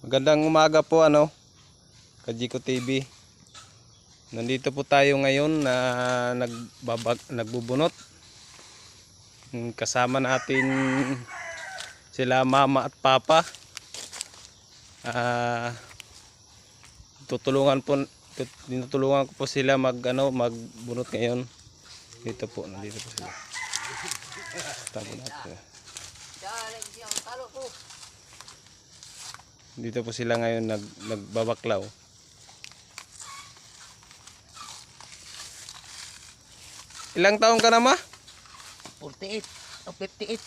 Magandang umaga po Kajiko TV. Nandito po tayo ngayon na nagbubunot. Kasama natin sila mama at papa. Tinutulungan ko po sila magbunot ngayon. Nandito po sila. Tama natin. Dito po sila ngayon nagbabaklaw. Ilang taon ka na, ma? 48 o 58.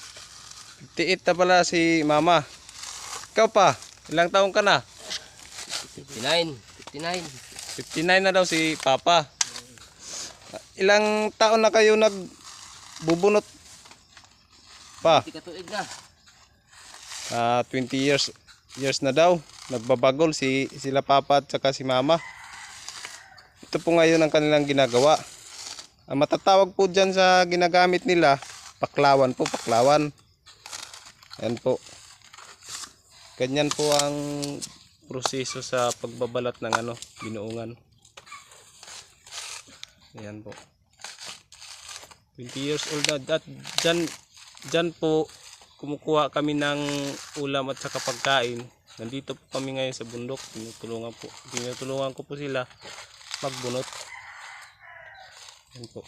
58 na pala si mama. Ikaw pa, ilang taon ka na? 59. 59 na daw si papa. Ilang taon na kayo nagbubunot pa? 20 katuig na. 20 years na daw. Nagbabagol sila papa at saka si mama. Ito po ngayon ang kanilang ginagawa. Ang matatawag po dyan sa ginagamit nila, paklawan po, paklawan. Ayan po. Ganyan po ang proseso sa pagbabalat ng binuungan. Ayan po. 20 years old na. At dyan po kumukuha kami ng ulam at saka pagkain. Nandito po kami ngayon sa bundok. Tinutulungan ko po sila magbunot. Ayan po.